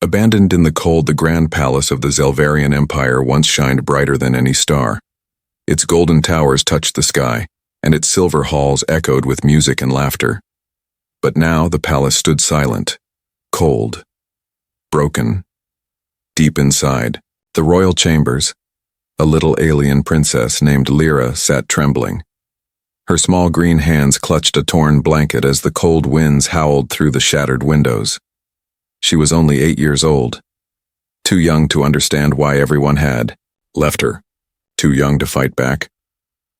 Abandoned in the cold, the grand palace of the Zelvarian Empire once shined brighter than any star. Its golden towers touched the sky, and its silver halls echoed with music and laughter. But now the palace stood silent, cold, broken. Deep inside, the royal chambers, a little alien princess named Lyra sat trembling. Her small green hands clutched a torn blanket as the cold winds howled through the shattered windows. She was only 8 years old, too young to understand why everyone had left her, too young to fight back.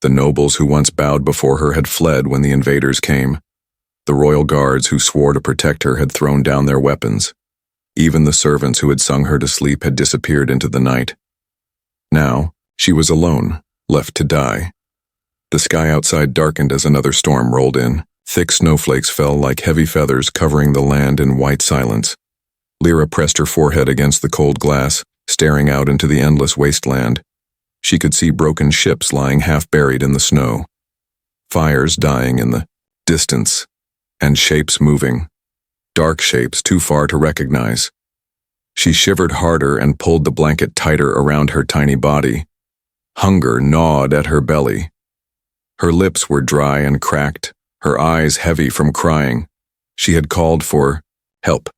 The nobles who once bowed before her had fled when the invaders came. The royal guards who swore to protect her had thrown down their weapons. Even the servants who had sung her to sleep had disappeared into the night. Now, she was alone, left to die. The sky outside darkened as another storm rolled in. Thick snowflakes fell like heavy feathers, covering the land in white silence. Lyra pressed her forehead against the cold glass, staring out into the endless wasteland. She could see broken ships lying half-buried in the snow, fires dying in the distance, and shapes moving, dark shapes too far to recognize. She shivered harder and pulled the blanket tighter around her tiny body. Hunger gnawed at her belly. Her lips were dry and cracked, her eyes heavy from crying. She had called for help,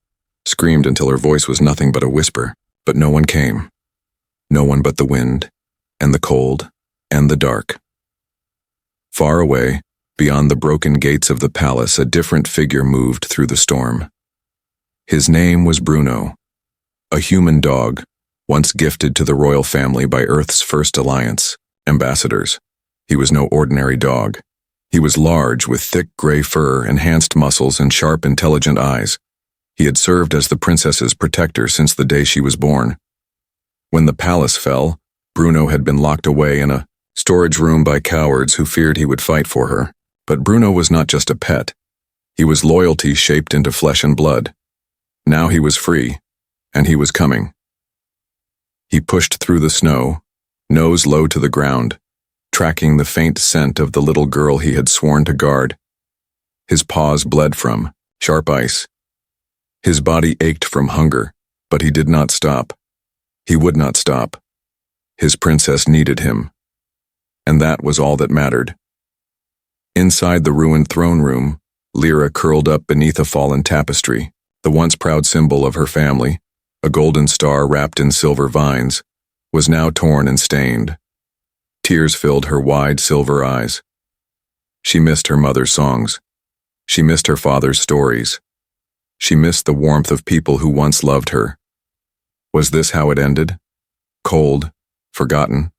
screamed until her voice was nothing but a whisper, but no one came. No one but the wind, and the cold, and the dark. Far away, beyond the broken gates of the palace, a different figure moved through the storm. His name was Bruno, a human dog, once gifted to the royal family by Earth's first alliance, ambassadors. He was no ordinary dog. He was large, with thick gray fur, enhanced muscles, and sharp, intelligent eyes. He had served as the princess's protector since the day she was born. When the palace fell, Bruno had been locked away in a storage room by cowards who feared he would fight for her. But Bruno was not just a pet. He was loyalty shaped into flesh and blood. Now he was free, and he was coming. He pushed through the snow, nose low to the ground, tracking the faint scent of the little girl he had sworn to guard. His paws bled from sharp ice. His body ached from hunger, but he did not stop. He would not stop. His princess needed him, and that was all that mattered. Inside the ruined throne room, Lyra curled up beneath a fallen tapestry, the once proud symbol of her family, a golden star wrapped in silver vines, was now torn and stained. Tears filled her wide silver eyes. She missed her mother's songs. She missed her father's stories. She missed the warmth of people who once loved her. Was this how it ended? Cold, forgotten,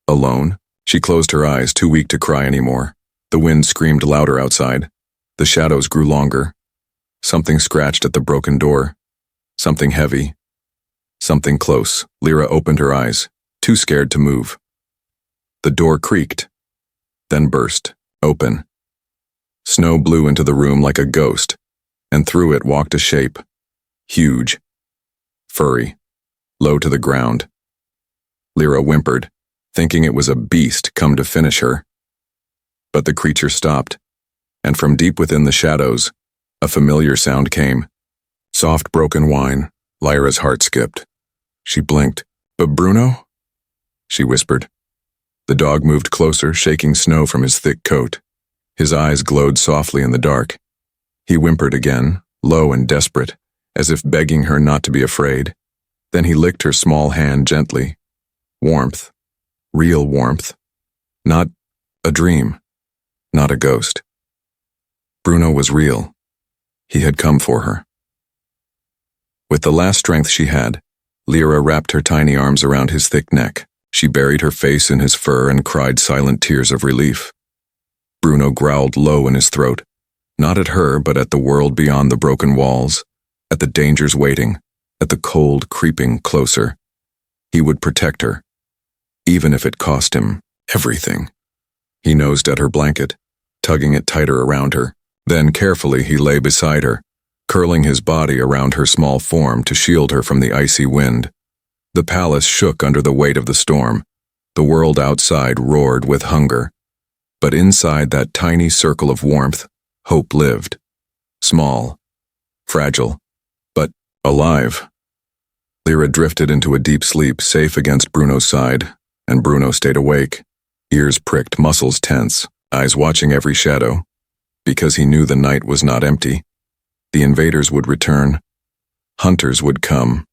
alone? She closed her eyes, too weak to cry anymore. The wind screamed louder outside. The shadows grew longer. Something scratched at the broken door. Something heavy. Something close. Lyra opened her eyes, too scared to move. The door creaked, then burst open. Snow blew into the room like a ghost, and through it walked a shape, huge, furry, low to the ground. Lyra whimpered, thinking it was a beast come to finish her. But the creature stopped, and from deep within the shadows, a familiar sound came. Soft broken whine. Lyra's heart skipped. She blinked. "But Bruno?" she whispered. The dog moved closer, shaking snow from his thick coat. His eyes glowed softly in the dark. He whimpered again, low and desperate, as if begging her not to be afraid. Then he licked her small hand gently. Warmth. Real warmth. Not a dream. Not a ghost. Bruno was real. He had come for her. With the last strength she had, Lyra wrapped her tiny arms around his thick neck. She buried her face in his fur and cried silent tears of relief. Bruno growled low in his throat, not at her, but at the world beyond the broken walls, at the dangers waiting, at the cold creeping closer. He would protect her, even if it cost him everything. He nosed at her blanket, tugging it tighter around her. Then carefully he lay beside her, curling his body around her small form to shield her from the icy wind. The palace shook under the weight of the storm. The world outside roared with hunger. But inside that tiny circle of warmth, hope lived. Small, fragile, but alive. Lyra drifted into a deep sleep, safe against Bruno's side, and Bruno stayed awake, ears pricked, muscles tense, eyes watching every shadow, because he knew the night was not empty. The invaders would return. Hunters would come.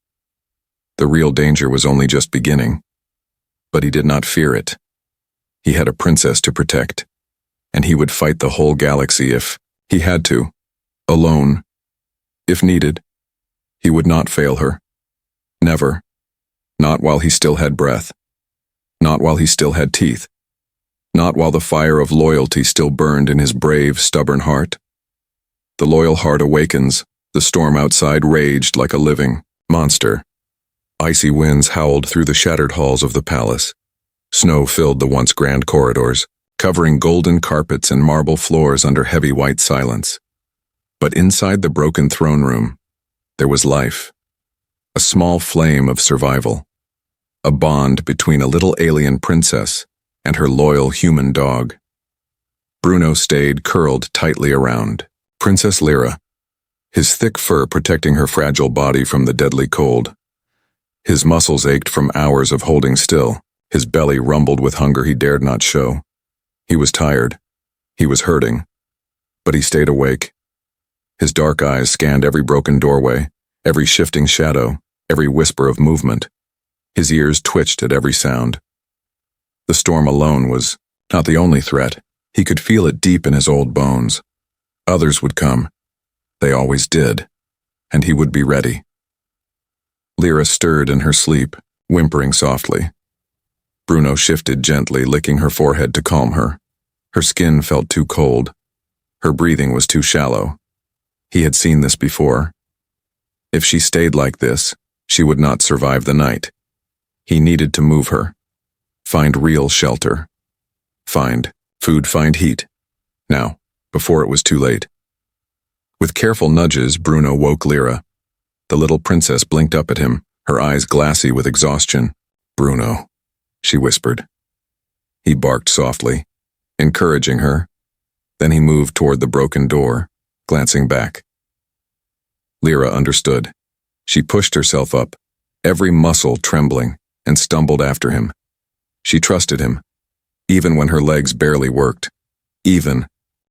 The real danger was only just beginning. But he did not fear it. He had a princess to protect, and he would fight the whole galaxy if he had to, alone, if needed. He would not fail her. Never. Not while he still had breath. Not while he still had teeth. Not while the fire of loyalty still burned in his brave, stubborn heart. The loyal heart awakens. The storm outside raged like a living monster. Icy winds howled through the shattered halls of the palace. Snow filled the once grand corridors, covering golden carpets and marble floors under heavy white silence. But inside the broken throne room, there was life. A small flame of survival. A bond between a little alien princess and her loyal human dog. Bruno stayed curled tightly around Princess Lyra, his thick fur protecting her fragile body from the deadly cold. His muscles ached from hours of holding still. His belly rumbled with hunger he dared not show. He was tired. He was hurting. But he stayed awake. His dark eyes scanned every broken doorway, every shifting shadow, every whisper of movement. His ears twitched at every sound. The storm alone was not the only threat. He could feel it deep in his old bones. Others would come. They always did. And he would be ready. Lyra stirred in her sleep, whimpering softly. Bruno shifted gently, licking her forehead to calm her. Her skin felt too cold. Her breathing was too shallow. He had seen this before. If she stayed like this, she would not survive the night. He needed to move her. Find real shelter. Find food, find heat. Now, before it was too late. With careful nudges, Bruno woke Lyra. The little princess blinked up at him, her eyes glassy with exhaustion. "Bruno," she whispered. He barked softly, encouraging her. Then he moved toward the broken door, glancing back. Lyra understood. She pushed herself up, every muscle trembling, and stumbled after him. She trusted him, even when her legs barely worked, even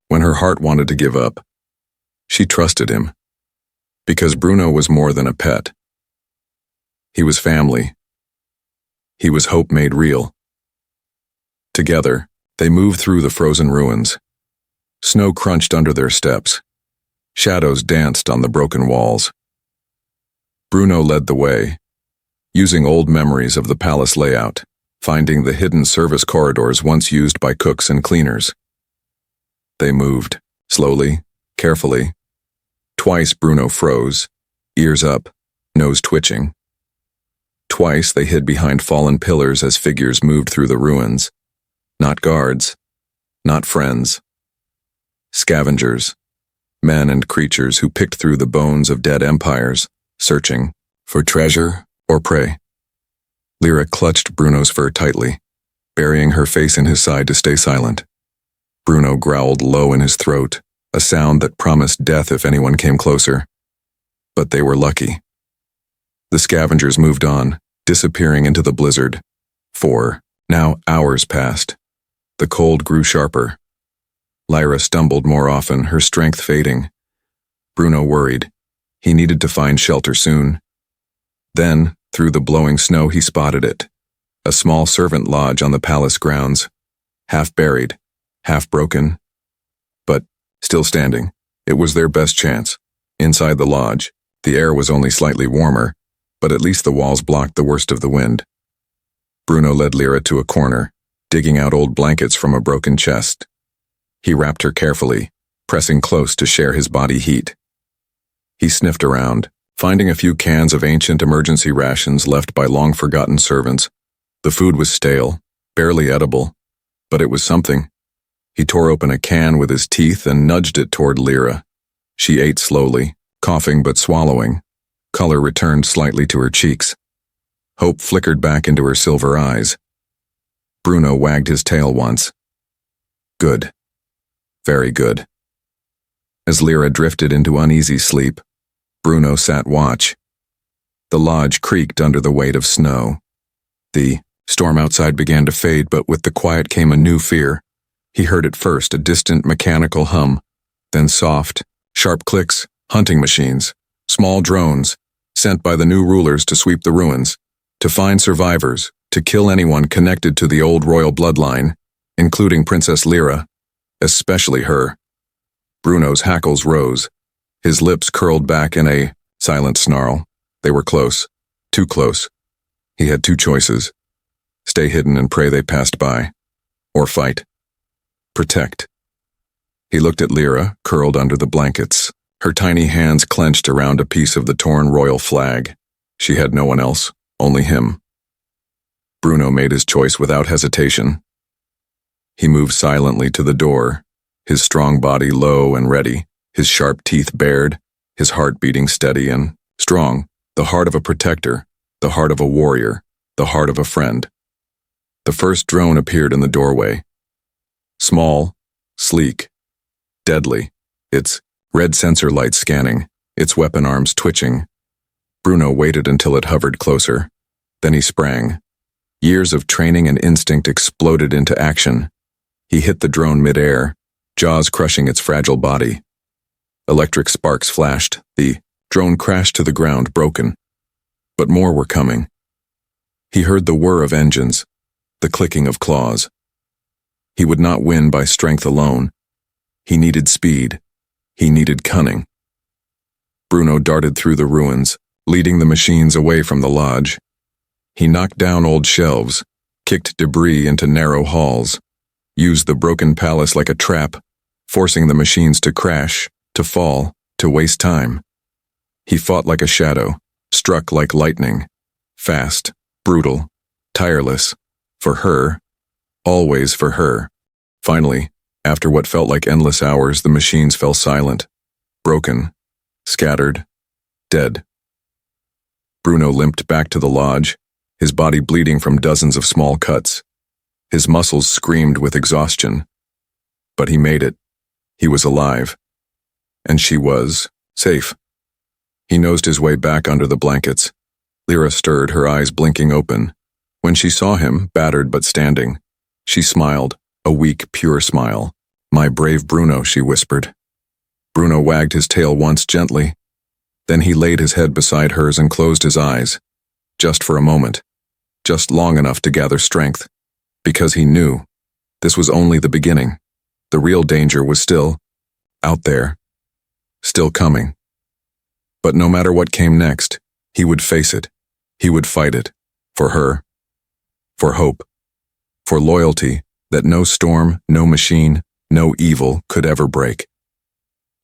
when her heart wanted to give up. She trusted him, because Bruno was more than a pet. He was family. He was hope made real. Together, they moved through the frozen ruins. Snow crunched under their steps. Shadows danced on the broken walls. Bruno led the way, using old memories of the palace layout, finding the hidden service corridors once used by cooks and cleaners. They moved, slowly, carefully. Twice Bruno froze, ears up, nose twitching. Twice they hid behind fallen pillars as figures moved through the ruins. Not guards, not friends. Scavengers, men and creatures who picked through the bones of dead empires, searching for treasure or prey. Lyra clutched Bruno's fur tightly, burying her face in his side to stay silent. Bruno growled low in his throat, a sound that promised death if anyone came closer. But they were lucky. The scavengers moved on, disappearing into the blizzard. Now hours passed. The cold grew sharper. Lyra stumbled more often, her strength fading. Bruno worried. He needed to find shelter soon. Then, through the blowing snow, he spotted it. A small servant lodge on the palace grounds. Half buried, half broken. But still standing. It was their best chance. Inside the lodge, the air was only slightly warmer, but at least the walls blocked the worst of the wind. Bruno led Lyra to a corner, digging out old blankets from a broken chest. He wrapped her carefully, pressing close to share his body heat. He sniffed around, finding a few cans of ancient emergency rations left by long-forgotten servants. The food was stale, barely edible, but it was something. He tore open a can with his teeth and nudged it toward Lyra. She ate slowly, coughing but swallowing. Color returned slightly to her cheeks. Hope flickered back into her silver eyes. Bruno wagged his tail once. Good. Very good. As Lyra drifted into uneasy sleep, Bruno sat watch. The lodge creaked under the weight of snow. The storm outside began to fade, but with the quiet came a new fear. He heard at first a distant mechanical hum, then soft, sharp clicks, hunting machines, small drones, sent by the new rulers to sweep the ruins, to find survivors, to kill anyone connected to the old royal bloodline, including Princess Lyra, especially her. Bruno's hackles rose. His lips curled back in a silent snarl. They were close, too close. He had two choices: stay hidden and pray they passed by, or fight. Protect. He looked at Lyra, curled under the blankets, her tiny hands clenched around a piece of the torn royal flag. She had no one else, only him. Bruno made his choice without hesitation. He moved silently to the door, his strong body low and ready, his sharp teeth bared, his heart beating steady and strong, the heart of a protector, the heart of a warrior, the heart of a friend. The first drone appeared in the doorway. Small, sleek, deadly, its red sensor lights scanning, its weapon arms twitching. Bruno waited until it hovered closer. Then he sprang. Years of training and instinct exploded into action. He hit the drone mid-air, jaws crushing its fragile body. Electric sparks flashed. The drone crashed to the ground, broken. But more were coming. He heard the whir of engines, the clicking of claws. He would not win by strength alone. He needed speed. He needed cunning. Bruno darted through the ruins, leading the machines away from the lodge. He knocked down old shelves, kicked debris into narrow halls, used the broken palace like a trap, forcing the machines to crash, to fall, to waste time. He fought like a shadow, struck like lightning, fast, brutal, tireless, for her, always for her. Finally, after what felt like endless hours, the machines fell silent, broken, scattered, dead. Bruno limped back to the lodge, his body bleeding from dozens of small cuts. His muscles screamed with exhaustion. But he made it. He was alive. And she was safe. He nosed his way back under the blankets. Lyra stirred, her eyes blinking open. When she saw him, battered but standing, she smiled, a weak, pure smile. "My brave Bruno," she whispered. Bruno wagged his tail once gently. Then he laid his head beside hers and closed his eyes. Just for a moment. Just long enough to gather strength. Because he knew this was only the beginning. The real danger was still out there. Still coming. But no matter what came next, he would face it. He would fight it. For her. For hope. For loyalty that no storm, no machine, no evil could ever break.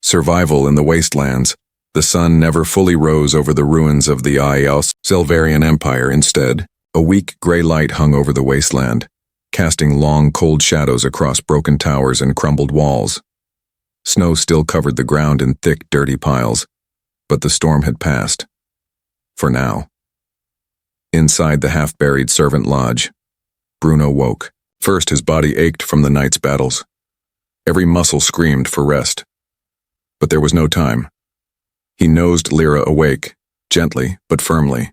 Survival in the wastelands. The sun never fully rose over the ruins of the Selvarian Empire. Instead, a weak gray light hung over the wasteland, casting long, cold shadows across broken towers and crumbled walls. Snow still covered the ground in thick, dirty piles, but the storm had passed. For now. Inside the half-buried servant lodge, Bruno woke. First, his body ached from the night's battles. Every muscle screamed for rest. But there was no time. He nosed Lyra awake, gently but firmly.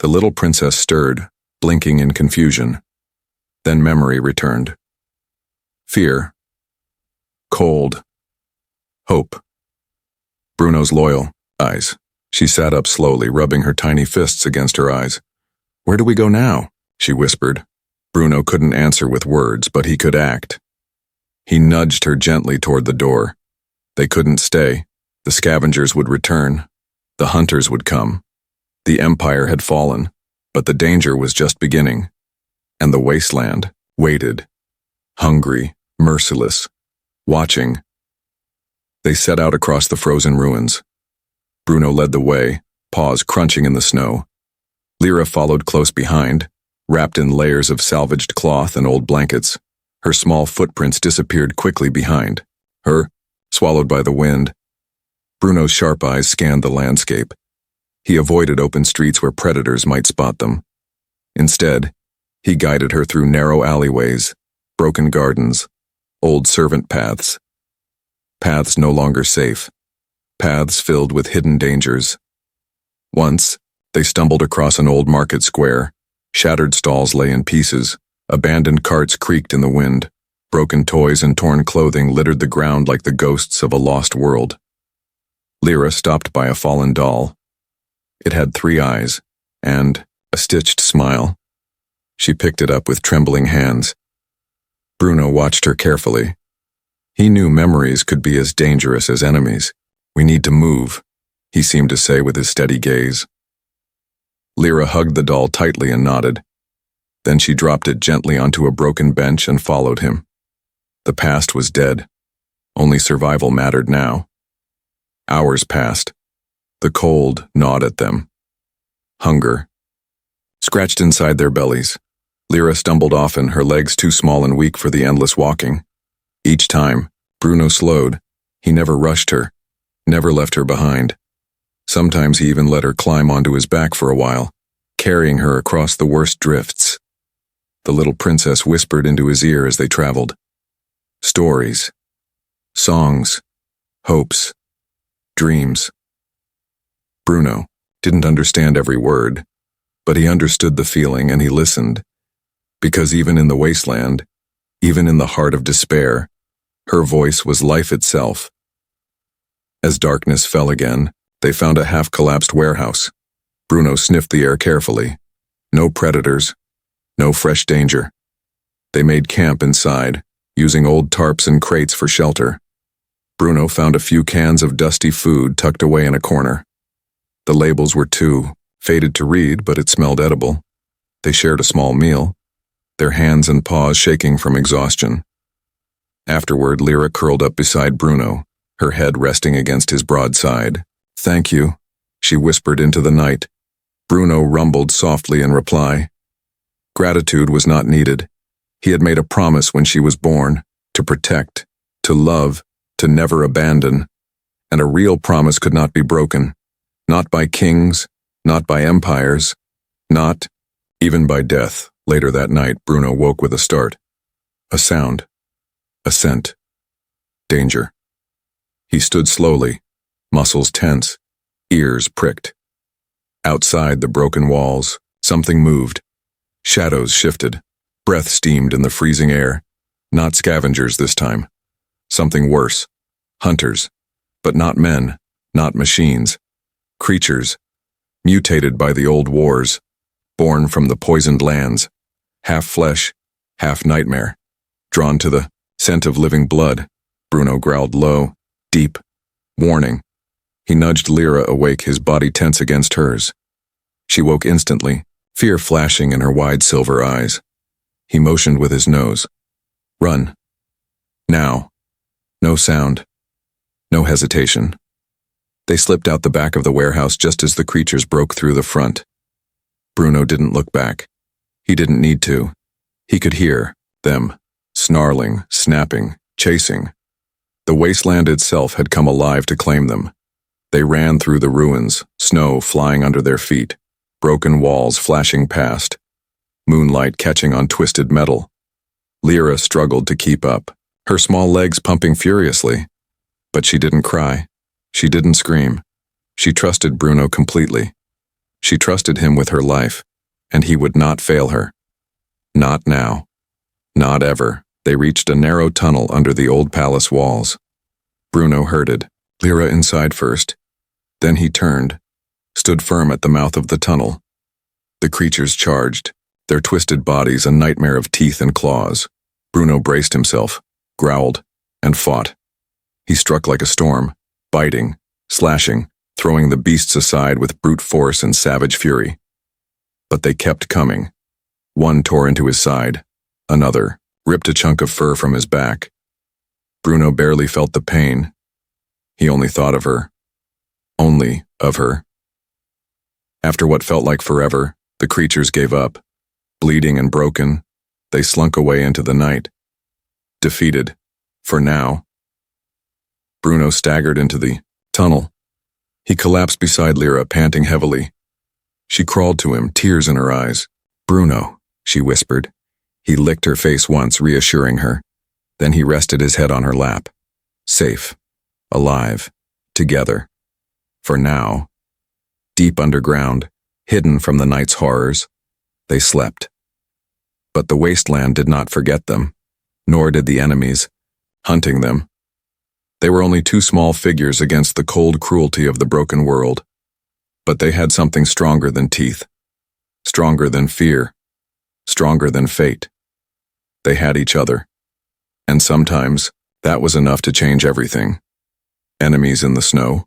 The little princess stirred, blinking in confusion. Then memory returned. Fear. Cold. Hope. Bruno's loyal eyes. She sat up slowly, rubbing her tiny fists against her eyes. "Where do we go now?" she whispered. Bruno couldn't answer with words, but he could act. He nudged her gently toward the door. They couldn't stay. The scavengers would return. The hunters would come. The empire had fallen, but the danger was just beginning. And the wasteland waited, hungry, merciless, watching. They set out across the frozen ruins. Bruno led the way, paws crunching in the snow. Lyra followed close behind, wrapped in layers of salvaged cloth and old blankets. Her small footprints disappeared quickly behind. Her, swallowed by the wind. Bruno's sharp eyes scanned the landscape. He avoided open streets where predators might spot them. Instead, he guided her through narrow alleyways, broken gardens, old servant paths. Paths no longer safe. Paths filled with hidden dangers. Once, they stumbled across an old market square. Shattered stalls lay in pieces. Abandoned carts creaked in the wind. Broken toys and torn clothing littered the ground like the ghosts of a lost world. Lyra stopped by a fallen doll. It had 3 eyes and a stitched smile. She picked it up with trembling hands. Bruno watched her carefully. He knew memories could be as dangerous as enemies. "We need to move," he seemed to say with his steady gaze. Lyra hugged the doll tightly and nodded. Then she dropped it gently onto a broken bench and followed him. The past was dead. Only survival mattered now. Hours passed. The cold gnawed at them. Hunger scratched inside their bellies. Lyra stumbled often, her legs too small and weak for the endless walking. Each time, Bruno slowed. He never rushed her, never left her behind. Sometimes he even let her climb onto his back for a while, carrying her across the worst drifts. The little princess whispered into his ear as they traveled. Stories, songs, hopes, dreams. Bruno didn't understand every word, but he understood the feeling and he listened. Because even in the wasteland, even in the heart of despair, her voice was life itself. As darkness fell again, they found a half-collapsed warehouse. Bruno sniffed the air carefully. No predators, no fresh danger. They made camp inside, using old tarps and crates for shelter. Bruno found a few cans of dusty food tucked away in a corner. The labels were too faded to read, but it smelled edible. They shared a small meal, their hands and paws shaking from exhaustion. Afterward, Lyra curled up beside Bruno, her head resting against his broad side. "Thank you," she whispered into the night. Bruno rumbled softly in reply. Gratitude was not needed. He had made a promise when she was born, to protect, to love, to never abandon. And a real promise could not be broken. Not by kings, not by empires, not even by death. Later that night, Bruno woke with a start. A sound. A scent. Danger. He stood slowly, muscles tense, ears pricked. Outside the broken walls, something moved. Shadows shifted. Breath steamed in the freezing air. Not scavengers this time. Something worse. Hunters. But not men, not machines. Creatures. Mutated by the old wars. Born from the poisoned lands. Half flesh, half nightmare. Drawn to the scent of living blood. Bruno growled low, deep. Warning. He nudged Lyra awake, his body tense against hers. She woke instantly, fear flashing in her wide silver eyes. He motioned with his nose. Run. Now. No sound. No hesitation. They slipped out the back of the warehouse just as the creatures broke through the front. Bruno didn't look back. He didn't need to. He could hear them, snarling, snapping, chasing. The wasteland itself had come alive to claim them. They ran through the ruins, snow flying under their feet, broken walls flashing past, moonlight catching on twisted metal. Lyra struggled to keep up, her small legs pumping furiously. But she didn't cry. She didn't scream. She trusted Bruno completely. She trusted him with her life, and he would not fail her. Not now. Not ever. They reached a narrow tunnel under the old palace walls. Bruno herded, Lyra inside first. Then he turned, stood firm at the mouth of the tunnel. The creatures charged, their twisted bodies a nightmare of teeth and claws. Bruno braced himself, growled, and fought. He struck like a storm, biting, slashing, throwing the beasts aside with brute force and savage fury. But they kept coming. One tore into his side. Another ripped a chunk of fur from his back. Bruno barely felt the pain. He only thought of her. Only of her. After what felt like forever, the creatures gave up. Bleeding and broken, they slunk away into the night. Defeated. For now. Bruno staggered into the tunnel. He collapsed beside Lyra, panting heavily. She crawled to him, tears in her eyes. "Bruno," she whispered. He licked her face once, reassuring her. Then he rested his head on her lap. Safe. Alive. Together. For now. deep underground, hidden from the night's horrors. They slept. But the wasteland did not forget them, nor did the enemies, hunting them. They were only two small figures against the cold cruelty of the broken world. But they had something stronger than teeth, stronger than fear, stronger than fate. They had each other. And sometimes, that was enough to change everything. Enemies in the snow.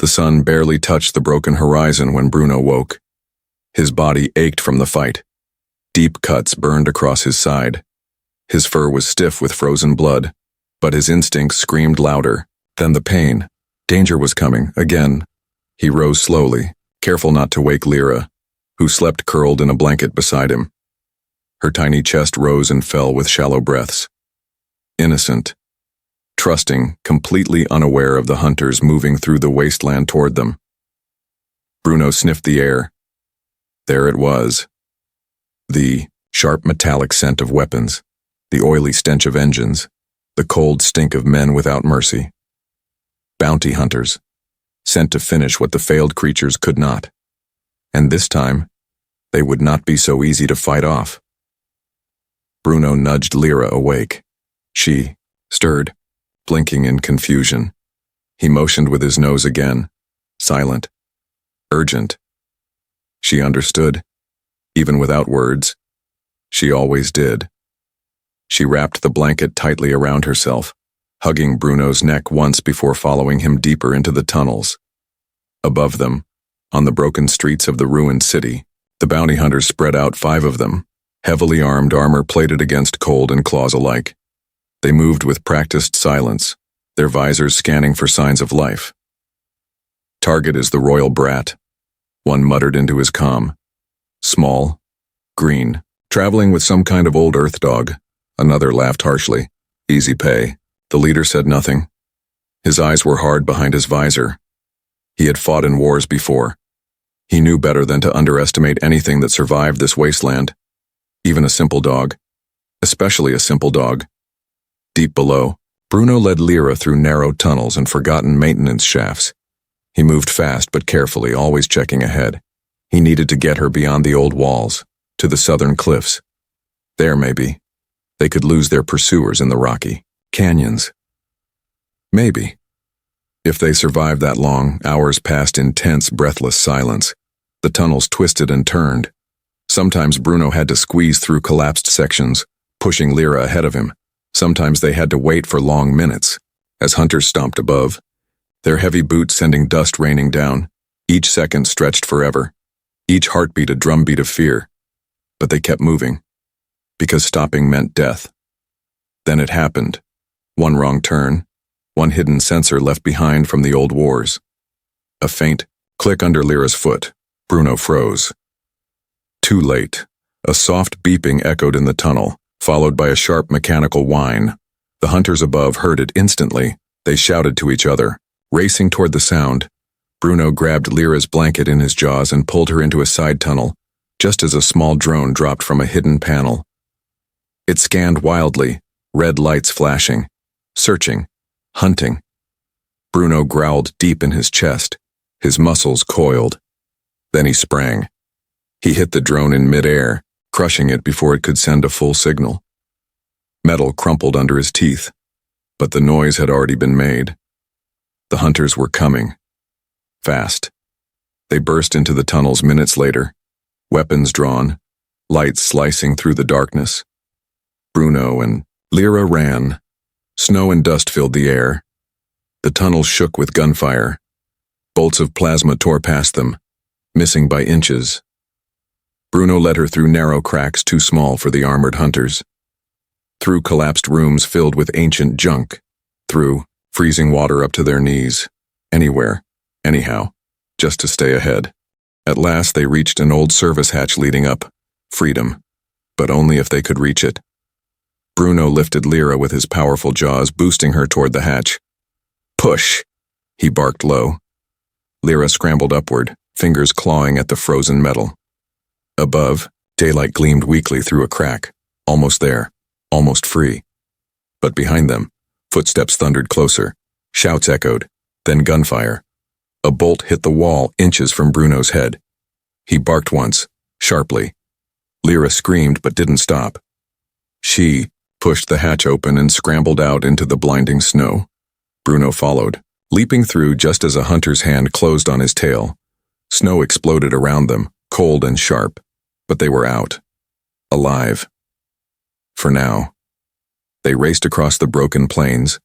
The sun barely touched the broken horizon when Bruno woke. His body ached from the fight. Deep cuts burned across his side. His fur was stiff with frozen blood, but his instincts screamed louder than the pain. Danger was coming, again. He rose slowly, careful not to wake Lyra, who slept curled in a blanket beside him. Her tiny chest rose and fell with shallow breaths. Innocent, trusting, completely unaware of the hunters moving through the wasteland toward them. Bruno sniffed the air. There it was. The sharp metallic scent of weapons, the oily stench of engines, the cold stink of men without mercy. Bounty hunters, sent to finish what the failed creatures could not. And this time, they would not be so easy to fight off. Bruno nudged Lyra awake. She stirred, blinking in confusion. He motioned with his nose again, silent, urgent. She understood, even without words. She always did. She wrapped the blanket tightly around herself, hugging Bruno's neck once before following him deeper into the tunnels. Above them, on the broken streets of the ruined city, the bounty hunters spread out, 5 of them, heavily armed, armor plated against cold and claws alike. They moved with practiced silence, their visors scanning for signs of life. Target is the royal brat, one muttered into his comm. Small, green, traveling with some kind of old earth dog. Another laughed harshly. Easy pay. The leader said nothing. His eyes were hard behind his visor. He had fought in wars before. He knew better than to underestimate anything that survived this wasteland. Even a simple dog. Especially a simple dog. Deep below, Bruno led Lyra through narrow tunnels and forgotten maintenance shafts. He moved fast but carefully, always checking ahead. He needed to get her beyond the old walls, to the southern cliffs. There, maybe, they could lose their pursuers in the rocky canyons. Maybe. If they survived that long, hours passed in tense, breathless silence. The tunnels twisted and turned. Sometimes Bruno had to squeeze through collapsed sections, pushing Lyra ahead of him. Sometimes they had to wait for long minutes, as hunters stomped above, their heavy boots sending dust raining down. Each second stretched forever, each heartbeat a drumbeat of fear. But they kept moving, because stopping meant death. Then it happened. One wrong turn, one hidden sensor left behind from the old wars. A faint click under Lyra's foot. Bruno froze. Too late. A soft beeping echoed in the tunnel, followed by a sharp mechanical whine. The hunters above heard it instantly. They shouted to each other, racing toward the sound. Bruno grabbed Lyra's blanket in his jaws and pulled her into a side tunnel, just as a small drone dropped from a hidden panel. It scanned wildly, red lights flashing, searching, hunting. Bruno growled deep in his chest, his muscles coiled. Then he sprang. He hit the drone in midair, crushing it before it could send a full signal. Metal crumpled under his teeth, but the noise had already been made. The hunters were coming. Fast. They burst into the tunnels minutes later, weapons drawn, lights slicing through the darkness. Bruno and Lyra ran. Snow and dust filled the air. The tunnels shook with gunfire. Bolts of plasma tore past them, missing by inches. Bruno led her through narrow cracks too small for the armored hunters. Through collapsed rooms filled with ancient junk. Through freezing water up to their knees. Anywhere, anyhow, just to stay ahead. At last they reached an old service hatch leading up. Freedom. But only if they could reach it. Bruno lifted Lyra with his powerful jaws, boosting her toward the hatch. Push! He barked low. Lyra scrambled upward, fingers clawing at the frozen metal. Above, daylight gleamed weakly through a crack. Almost there. Almost free. But behind them, footsteps thundered closer. Shouts echoed. Then gunfire. A bolt hit the wall inches from Bruno's head. He barked once, sharply. Lyra screamed but didn't stop. She pushed the hatch open and scrambled out into the blinding snow. Bruno followed, leaping through just as a hunter's hand closed on his tail. Snow exploded around them, cold and sharp, but they were out. Alive. For now. They raced across the broken plains,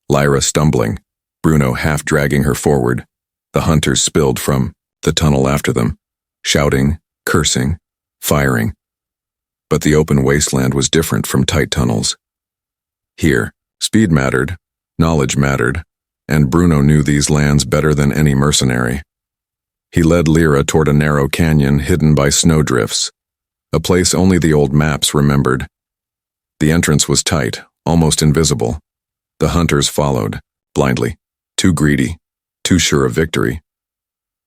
Lyra stumbling, Bruno half dragging her forward. The hunters spilled from the tunnel after them, shouting, cursing, firing. But the open wasteland was different from tight tunnels. Here, speed mattered, knowledge mattered, and Bruno knew these lands better than any mercenary. He led Lyra toward a narrow canyon hidden by snowdrifts, a place only the old maps remembered. The entrance was tight, almost invisible. The hunters followed, blindly, too greedy, too sure of victory.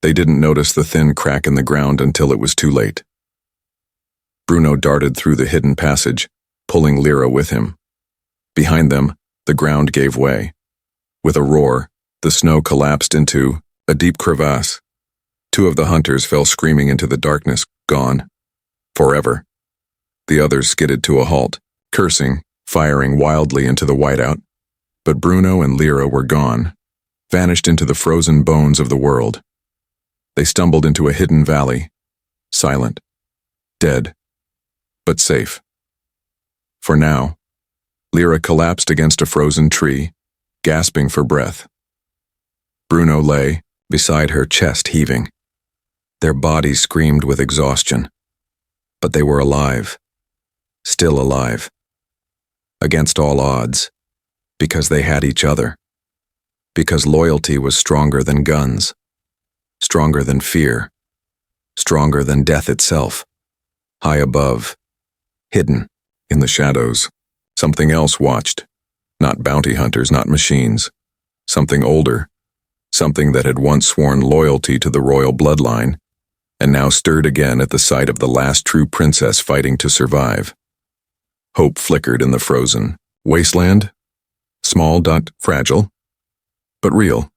They didn't notice the thin crack in the ground until it was too late. Bruno darted through the hidden passage, pulling Lyra with him. Behind them, the ground gave way. With a roar, the snow collapsed into a deep crevasse. Two of the hunters fell screaming into the darkness, gone. Forever. The others skidded to a halt, cursing, firing wildly into the whiteout. But Bruno and Lyra were gone, vanished into the frozen bones of the world. They stumbled into a hidden valley, silent, dead, but safe. For now, Lyra collapsed against a frozen tree, gasping for breath. Bruno lay beside her, chest heaving. Their bodies screamed with exhaustion. But they were alive, still alive. Against all odds, because they had each other. Because loyalty was stronger than guns, stronger than fear, stronger than death itself. High above, hidden in the shadows, something else watched. Not bounty hunters, not machines. Something older, something that had once sworn loyalty to the royal bloodline, and now stirred again at the sight of the last true princess fighting to survive. Hope flickered in the frozen wasteland, small, fragile, but real.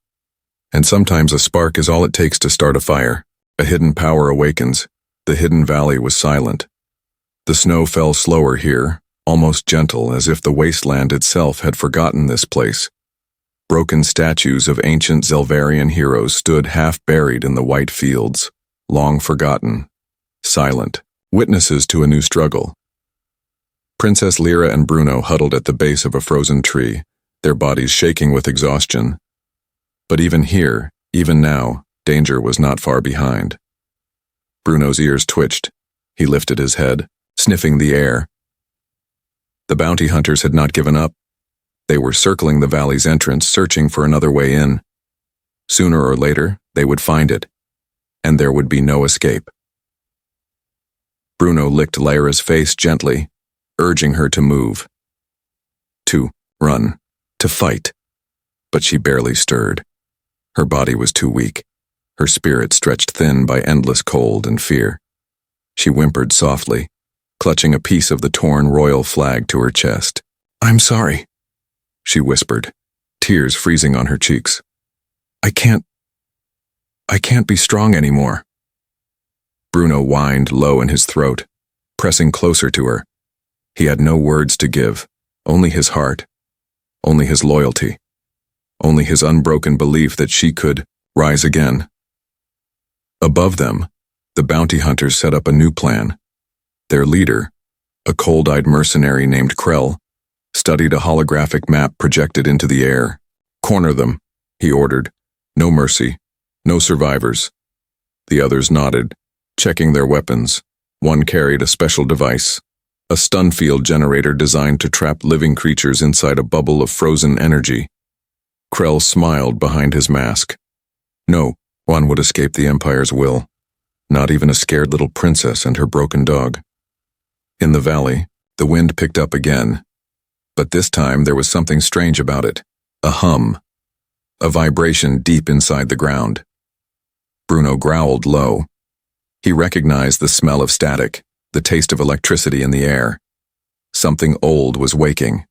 And sometimes a spark is all it takes to start a fire. A hidden power awakens. The hidden valley was silent. The snow fell slower here, almost gentle, as if the wasteland itself had forgotten this place. Broken statues of ancient Zelvarian heroes stood half-buried in the white fields, long forgotten, silent, witnesses to a new struggle. Princess Lyra and Bruno huddled at the base of a frozen tree, their bodies shaking with exhaustion. But even here, even now, danger was not far behind. Bruno's ears twitched. He lifted his head, sniffing the air. The bounty hunters had not given up. They were circling the valley's entrance, searching for another way in. Sooner or later, they would find it, and there would be no escape. Bruno licked Lyra's face gently, urging her to move. To run, to fight. But she barely stirred. Her body was too weak, her spirit stretched thin by endless cold and fear. She whimpered softly, clutching a piece of the torn royal flag to her chest. "I'm sorry," she whispered, tears freezing on her cheeks. I can't be strong anymore." Bruno whined low in his throat, pressing closer to her. He had no words to give, only his heart, only his loyalty, only his unbroken belief that she could rise again. Above them, the bounty hunters set up a new plan. Their leader, a cold-eyed mercenary named Krell, studied a holographic map projected into the air. "Corner them," he ordered. "No mercy, no survivors." The others nodded, checking their weapons. One carried a special device, a stun field generator designed to trap living creatures inside a bubble of frozen energy. Krell smiled behind his mask. No one would escape the Empire's will, not even a scared little princess and her broken dog. In the valley, the wind picked up again, but this time there was something strange about it. A hum, a vibration deep inside the ground. Bruno growled low. He recognized the smell of static, the taste of electricity in the air. Something old was waking.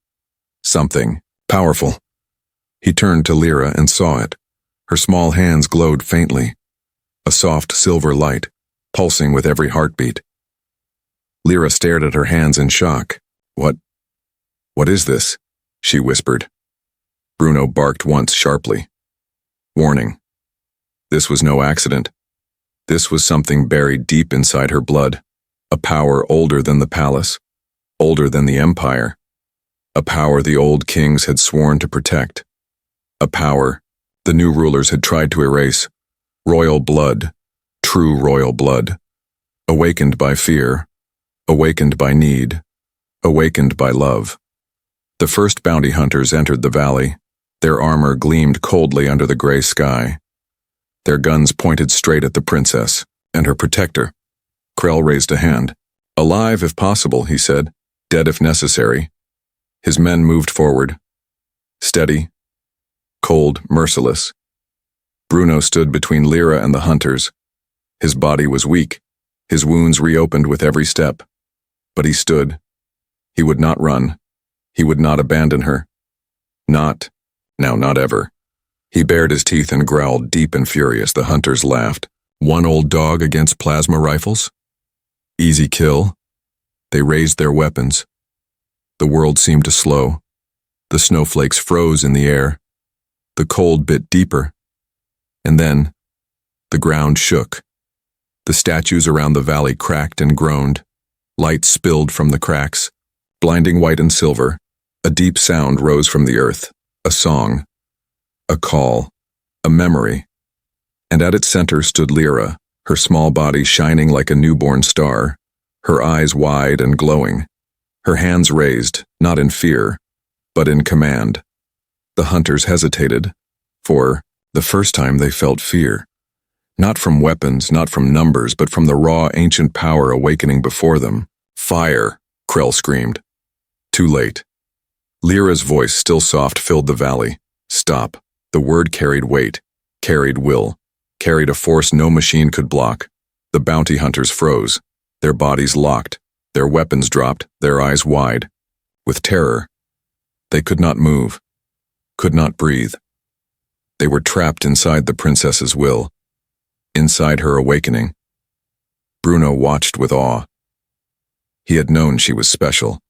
Something powerful. He turned to Lyra and saw it. Her small hands glowed faintly, a soft silver light, pulsing with every heartbeat. Lyra stared at her hands in shock. What is this?" she whispered. Bruno barked once sharply. Warning. This was no accident. This was something buried deep inside her blood, a power older than the palace, older than the empire, a power the old kings had sworn to protect, a power the new rulers had tried to erase, royal blood, true royal blood, awakened by fear, awakened by need, awakened by love. The first bounty hunters entered the valley. Their armor gleamed coldly under the gray sky. Their guns pointed straight at the princess and her protector. Krell raised a hand. "Alive if possible," he said. "Dead if necessary." His men moved forward. Steady, cold, merciless. Bruno stood between Lyra and the hunters. His body was weak. His wounds reopened with every step. But he stood. He would not run. He would not abandon her. Not ever. He bared his teeth and growled, deep and furious. The hunters laughed. One old dog against plasma rifles? Easy kill. They raised their weapons. The world seemed to slow. The snowflakes froze in the air. The cold bit deeper. And then, the ground shook. The statues around the valley cracked and groaned. Light spilled from the cracks, blinding white and silver. A deep sound rose from the earth, a song, a call, a memory. And at its center stood Lyra, her small body shining like a newborn star, her eyes wide and glowing, her hands raised, not in fear, but in command. The hunters hesitated. For the first time they felt fear. Not from weapons, not from numbers, but from the raw ancient power awakening before them. "Fire!" Krell screamed. Too late. Lyra's voice, still soft, filled the valley. Stop. The word carried weight, carried will, carried a force no machine could block. The bounty hunters froze, their bodies locked, their weapons dropped, their eyes wide. With terror, they could not move, could not breathe. They were trapped inside the princess's will, inside her awakening. Bruno watched with awe. He had known she was special.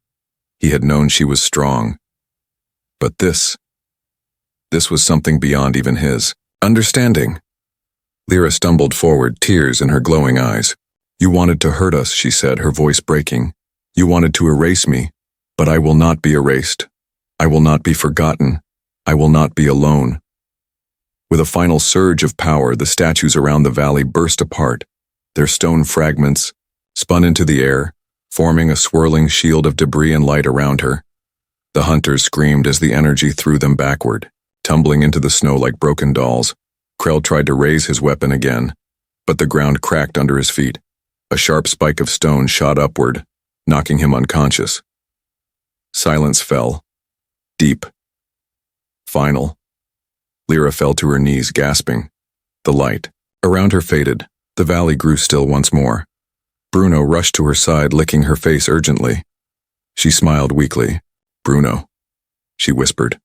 He had known she was strong. But this was something beyond even his understanding. Lyra stumbled forward, tears in her glowing eyes. "You wanted to hurt us," she said, her voice breaking. "You wanted to erase me, but I will not be erased. I will not be forgotten. I will not be alone." With a final surge of power, the statues around the valley burst apart, their stone fragments spun into the air, forming a swirling shield of debris and light around her. The hunters screamed as the energy threw them backward, tumbling into the snow like broken dolls. Krell tried to raise his weapon again, but the ground cracked under his feet. A sharp spike of stone shot upward, knocking him unconscious. Silence fell. Deep. Final. Lyra fell to her knees, gasping. The light around her faded. The valley grew still once more. Bruno rushed to her side, licking her face urgently. She smiled weakly. "Bruno," she whispered.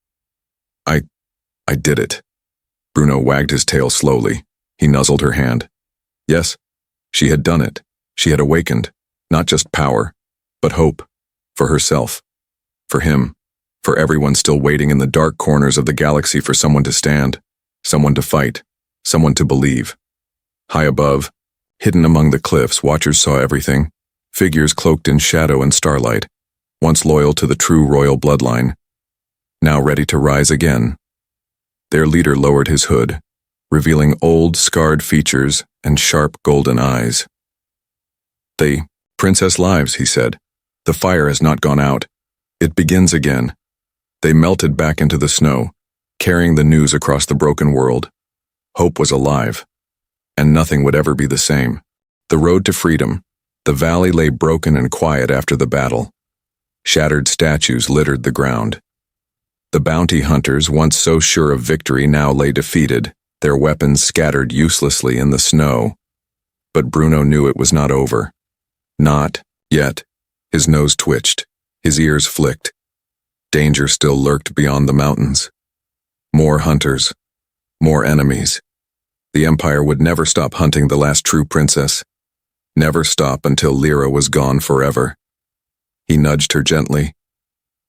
I did it." Bruno wagged his tail slowly. He nuzzled her hand. Yes, she had done it. She had awakened, not just power, but hope. For herself. For him. For everyone still waiting in the dark corners of the galaxy for someone to stand, someone to fight, someone to believe. High above, hidden among the cliffs, watchers saw everything. Figures cloaked in shadow and starlight, once loyal to the true royal bloodline, now ready to rise again. Their leader lowered his hood, revealing old, scarred features and sharp golden eyes. "The princess lives," he said. "The fire has not gone out. It begins again." They melted back into the snow, carrying the news across the broken world. Hope was alive, and nothing would ever be the same. The road to freedom. The valley lay broken and quiet after the battle. Shattered statues littered the ground. The bounty hunters, once so sure of victory, now lay defeated, their weapons scattered uselessly in the snow. But Bruno knew it was not over. Not yet. His nose twitched. His ears flicked. Danger still lurked beyond the mountains. More hunters. More enemies. The Empire would never stop hunting the last true princess. Never stop until Lyra was gone forever. He nudged her gently.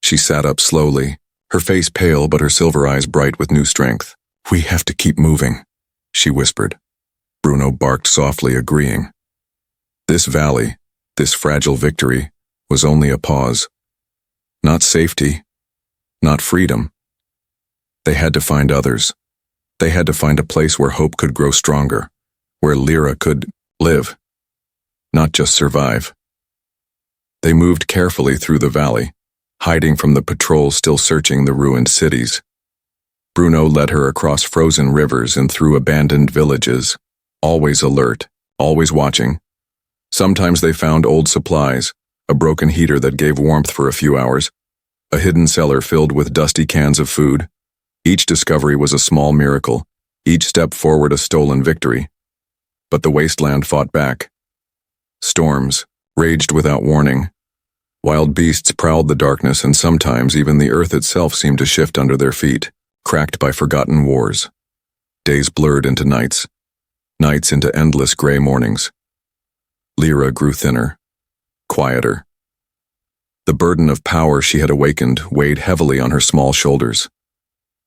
She sat up slowly, her face pale but her silver eyes bright with new strength. "We have to keep moving," she whispered. Bruno barked softly, agreeing. This valley, this fragile victory, was only a pause. Not safety, not freedom. They had to find others. They had to find a place where hope could grow stronger, where Lyra could live, not just survive. They moved carefully through the valley, hiding from the patrols still searching the ruined cities. Bruno led her across frozen rivers and through abandoned villages, always alert, always watching. Sometimes they found old supplies, a broken heater that gave warmth for a few hours, a hidden cellar filled with dusty cans of food. Each discovery was a small miracle, each step forward a stolen victory. But the wasteland fought back. Storms raged without warning. Wild beasts prowled the darkness, and sometimes even the earth itself seemed to shift under their feet, cracked by forgotten wars. Days blurred into nights, nights into endless gray mornings. Lyra grew thinner, quieter. The burden of power she had awakened weighed heavily on her small shoulders.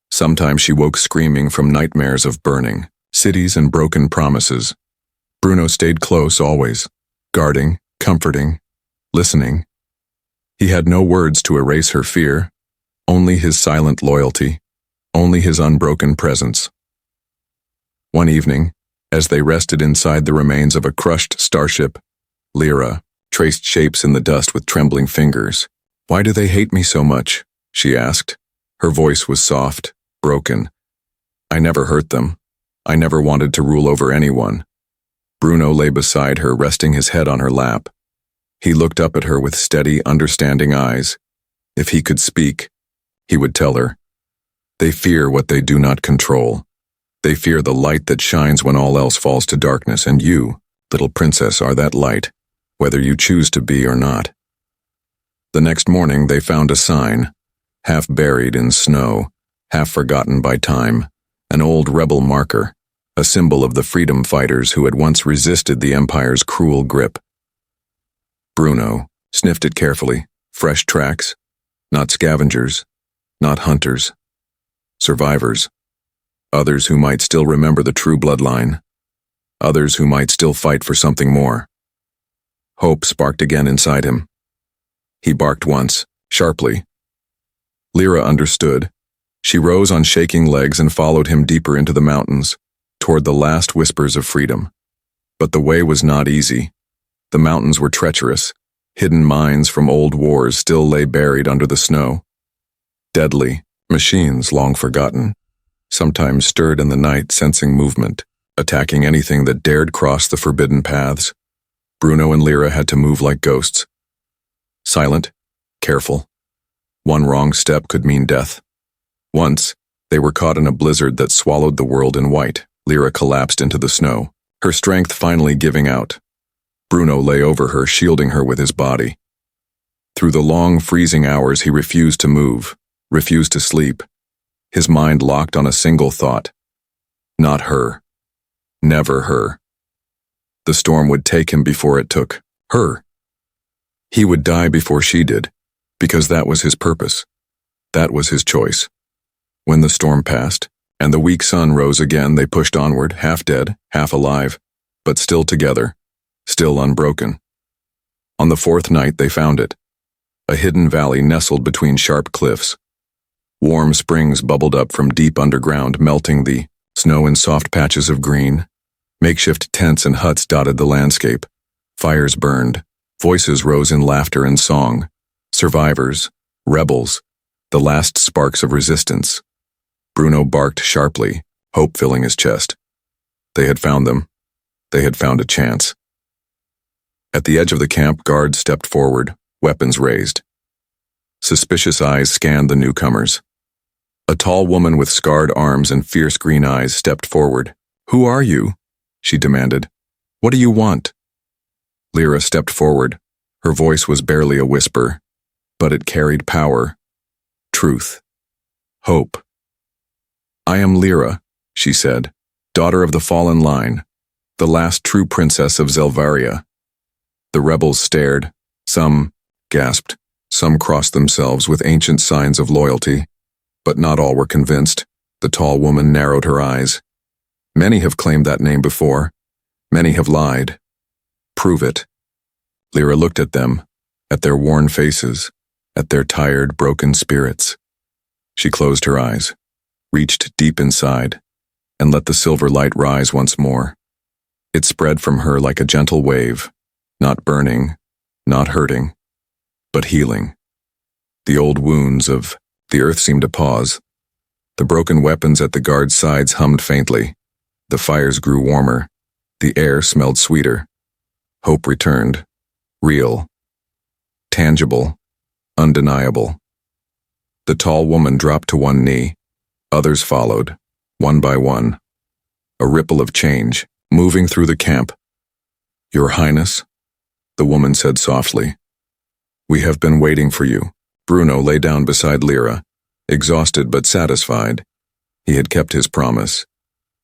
Sometimes she woke screaming from nightmares of burning cities and broken promises. Bruno stayed close always, guarding, comforting, listening. He had no words to erase her fear, only his silent loyalty, only his unbroken presence. One evening, as they rested inside the remains of a crushed starship, Lyra traced shapes in the dust with trembling fingers. "Why do they hate me so much?" she asked. Her voice was soft, broken. "I never hurt them. I never wanted to rule over anyone." Bruno lay beside her, resting his head on her lap. He looked up at her with steady, understanding eyes. If he could speak, he would tell her. "They fear what they do not control. They fear the light that shines when all else falls to darkness, and you, little princess, are that light, whether you choose to be or not." The next morning they found a sign, half buried in snow, half forgotten by time, an old rebel marker, a symbol of the freedom fighters who had once resisted the Empire's cruel grip. Bruno sniffed it carefully. Fresh tracks, not scavengers, not hunters. Survivors. Others who might still remember the true bloodline. Others who might still fight for something more. Hope sparked again inside him. He barked once, sharply. Lyra understood. She rose on shaking legs and followed him deeper into the mountains, toward the last whispers of freedom. But the way was not easy. The mountains were treacherous. Hidden mines from old wars still lay buried under the snow. Deadly, machines long forgotten, sometimes stirred in the night, sensing movement, attacking anything that dared cross the forbidden paths. Bruno and Lyra had to move like ghosts. Silent, careful. One wrong step could mean death. Once, they were caught in a blizzard that swallowed the world in white. Lyra collapsed into the snow, her strength finally giving out. Bruno lay over her, shielding her with his body. Through the long, freezing hours, he refused to move, refused to sleep. His mind locked on a single thought. Not her. Never her. The storm would take him before it took her. He would die before she did, because that was his purpose. That was his choice. When the storm passed, and the weak sun rose again, they pushed onward, half dead, half alive, but still together, still unbroken. On the fourth night they found it, a hidden valley nestled between sharp cliffs. Warm springs bubbled up from deep underground, melting the snow in soft patches of green. Makeshift tents and huts dotted the landscape. Fires burned. Voices rose in laughter and song. Survivors, rebels, the last sparks of resistance. Bruno barked sharply, hope filling his chest. They had found them. They had found a chance. At the edge of the camp, guards stepped forward, weapons raised. Suspicious eyes scanned the newcomers. A tall woman with scarred arms and fierce green eyes stepped forward. "Who are you?" she demanded. "What do you want?" Lyra stepped forward. Her voice was barely a whisper, but it carried power, truth, hope. "I am Lyra," she said. Daughter of the fallen line, the last true princess of Zelvaria. The rebels stared. Some gasped. Some crossed themselves with ancient signs of loyalty. But not all were convinced. The tall woman narrowed her eyes. Many have claimed that name before. Many have lied. Prove it. Lyra looked at them, at their worn faces, at their tired, broken spirits. She closed her eyes, reached deep inside, and let the silver light rise once more. It spread from her like a gentle wave, not burning, not hurting, but healing. The old wounds of the earth seemed to pause. The broken weapons at the guards' sides hummed faintly. The fires grew warmer. The air smelled sweeter. Hope returned. Real. Tangible. Undeniable. The tall woman dropped to one knee. Others followed, one by one. A ripple of change, moving through the camp. Your Highness, the woman said softly. We have been waiting for you. Bruno lay down beside Lyra, exhausted but satisfied. He had kept his promise.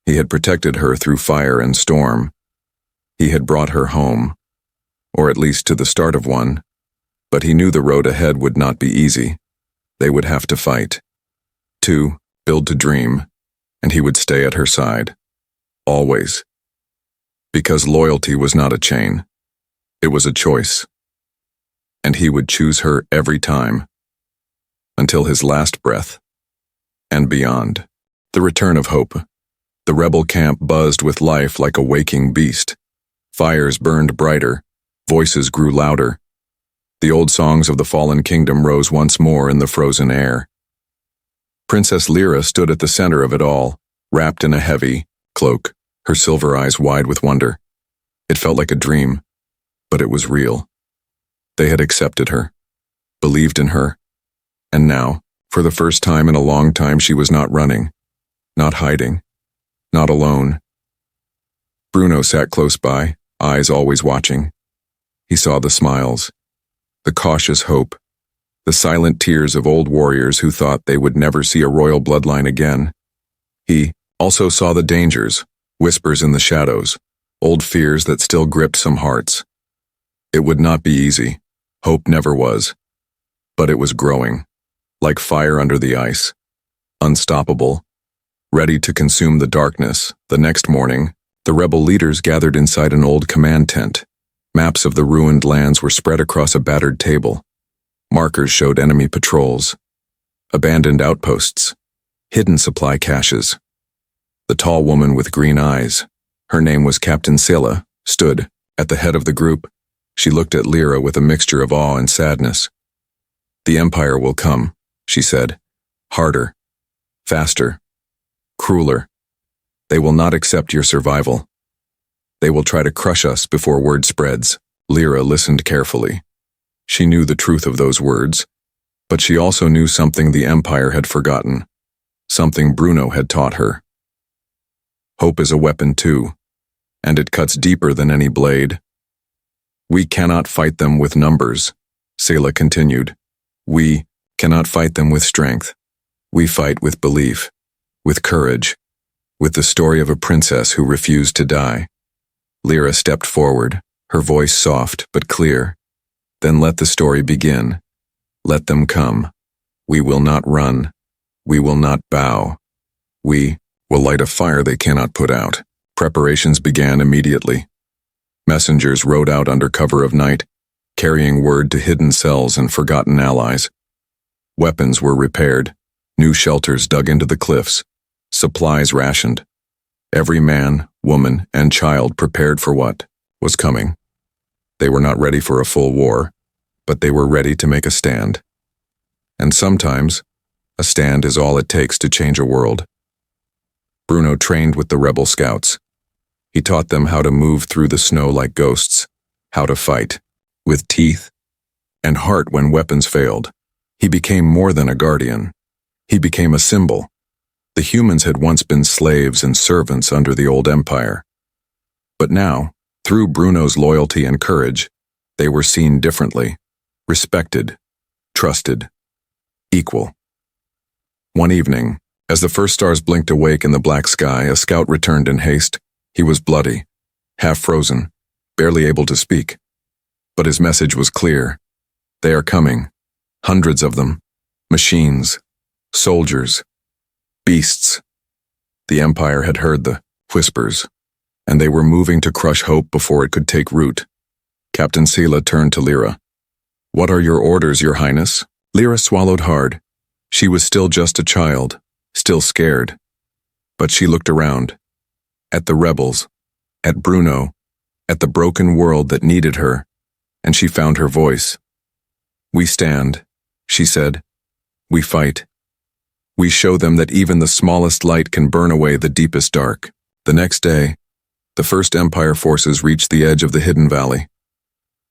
He had protected her through fire and storm. He had brought her home, or at least to the start of one. But he knew the road ahead would not be easy. They would have to fight. To build to dream, and he would stay at her side. Always. Because loyalty was not a chain. It was a choice. And he would choose her every time. Until his last breath. And beyond. The return of hope. The rebel camp buzzed with life like a waking beast. Fires burned brighter. Voices grew louder. The old songs of the fallen kingdom rose once more in the frozen air. Princess Lyra stood at the center of it all, wrapped in a heavy cloak, her silver eyes wide with wonder. It felt like a dream, but it was real. They had accepted her, believed in her, and now, for the first time in a long time, she was not running, not hiding, not alone. Bruno sat close by, eyes always watching. He saw the smiles, the cautious hope, the silent tears of old warriors who thought they would never see a royal bloodline again. He also saw the dangers, whispers in the shadows, old fears that still gripped some hearts. It would not be easy. Hope never was. But it was growing, like fire under the ice, unstoppable, ready to consume the darkness. The next morning, the rebel leaders gathered inside an old command tent. Maps of the ruined lands were spread across a battered table. Markers showed enemy patrols, abandoned outposts, hidden supply caches. The tall woman with green eyes, her name was Captain Sela, stood at the head of the group. She looked at Lyra with a mixture of awe and sadness. The Empire will come, she said. Harder, faster, crueler. They will not accept your survival. They will try to crush us before word spreads. Lyra listened carefully. She knew the truth of those words, but she also knew something the Empire had forgotten, something Bruno had taught her. Hope is a weapon too, and it cuts deeper than any blade. We cannot fight them with numbers, Sela continued. We cannot fight them with strength. We fight with belief, with courage, with the story of a princess who refused to die. Lyra stepped forward, her voice soft but clear. Then let the story begin. Let them come. We will not run. We will not bow. We will light a fire they cannot put out. Preparations began immediately. Messengers rode out under cover of night, carrying word to hidden cells and forgotten allies. Weapons were repaired, new shelters dug into the cliffs, supplies rationed. Every man, woman, and child prepared for what was coming. They were not ready for a full war, but they were ready to make a stand. And sometimes, a stand is all it takes to change a world. Bruno trained with the rebel scouts. He taught them how to move through the snow like ghosts, how to fight, with teeth and heart when weapons failed. He became more than a guardian. He became a symbol. The humans had once been slaves and servants under the old empire. But now, through Bruno's loyalty and courage, they were seen differently, respected, trusted, equal. One evening, As the first stars blinked awake in the black sky, a scout returned in haste. He was bloody, half frozen, barely able to speak. But his message was clear. They are coming. Hundreds of them. Machines. Soldiers. Beasts. The Empire had heard the whispers, and they were moving to crush hope before it could take root. Captain Sela turned to Lyra. "What are your orders, Your Highness?" Lyra swallowed hard. She was still just a child, still scared. But she looked around. At the rebels. At Bruno. At the broken world that needed her. And she found her voice. "We stand," she said. "We fight. We show them that even the smallest light can burn away the deepest dark." The next day, the first Empire forces reached the edge of the hidden valley.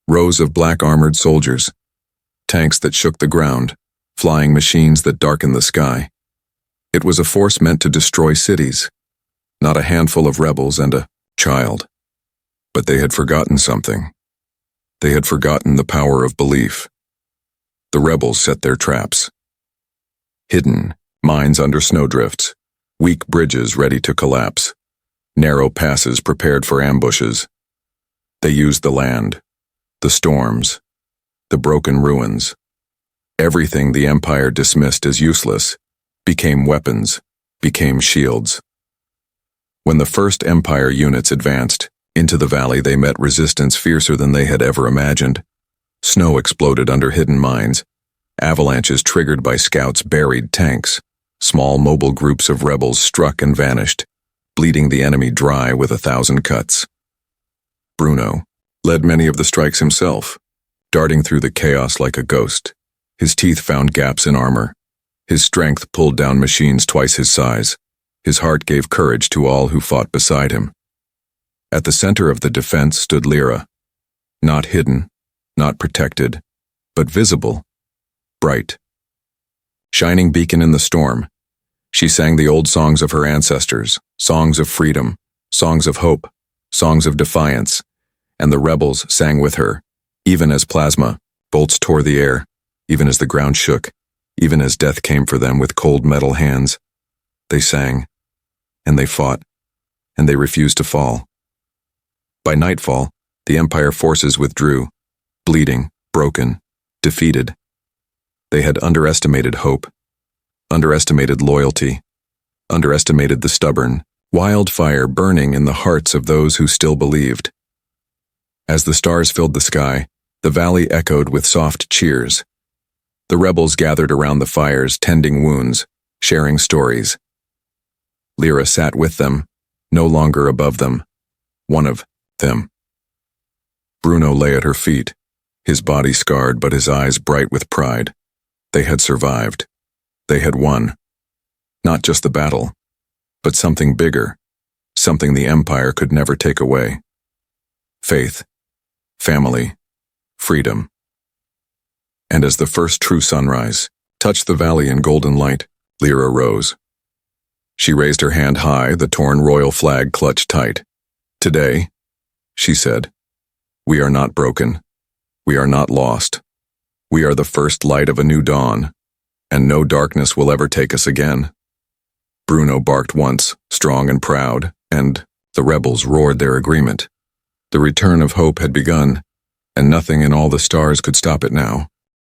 Rows of black-armored soldiers. Tanks that shook the ground. Flying machines that darkened the sky. It was a force meant to destroy cities. Not a handful of rebels and a child. But they had forgotten something. They had forgotten the power of belief. The rebels set their traps. Hidden, mines under snowdrifts, weak bridges ready to collapse, narrow passes prepared for ambushes. They used the land, the storms, the broken ruins. Everything the Empire dismissed as useless became weapons, became shields. When the first Empire units advanced into the valley, they met resistance fiercer than they had ever imagined. Snow exploded under hidden mines. Avalanches triggered by scouts buried tanks. Small mobile groups of rebels struck and vanished, bleeding the enemy dry with 1,000 cuts. Bruno led many of the strikes himself, darting through the chaos like a ghost. His teeth found gaps in armor. His strength pulled down machines twice his size. His heart gave courage to all who fought beside him. At the center of the defense stood Lyra, not hidden, not protected, but visible, bright. Shining beacon in the storm, she sang the old songs of her ancestors, songs of freedom, songs of hope, songs of defiance, and the rebels sang with her, even as plasma bolts tore the air, even as the ground shook, even as death came for them with cold metal hands. They sang, and they fought, and they refused to fall. By nightfall, the Empire forces withdrew, bleeding, broken, defeated. They had underestimated hope, underestimated loyalty, underestimated the stubborn, wildfire burning in the hearts of those who still believed. As the stars filled the sky, the valley echoed with soft cheers. The rebels gathered around the fires, tending wounds, sharing stories. Lyra sat with them, no longer above them, one of them. Bruno lay at her feet, his body scarred but his eyes bright with pride. They had survived. They had won. Not just the battle, but something bigger, something the Empire could never take away. Faith, family, freedom. And as the first true sunrise touched the valley in golden light, Lyra rose. She raised her hand high, the torn royal flag clutched tight. "Today," she said, "we are not broken. We are not lost. We are the first light of a new dawn, and no darkness will ever take us again." Bruno barked once, strong and proud, and the rebels roared their agreement. The return of hope had begun, and nothing in all the stars could stop it now.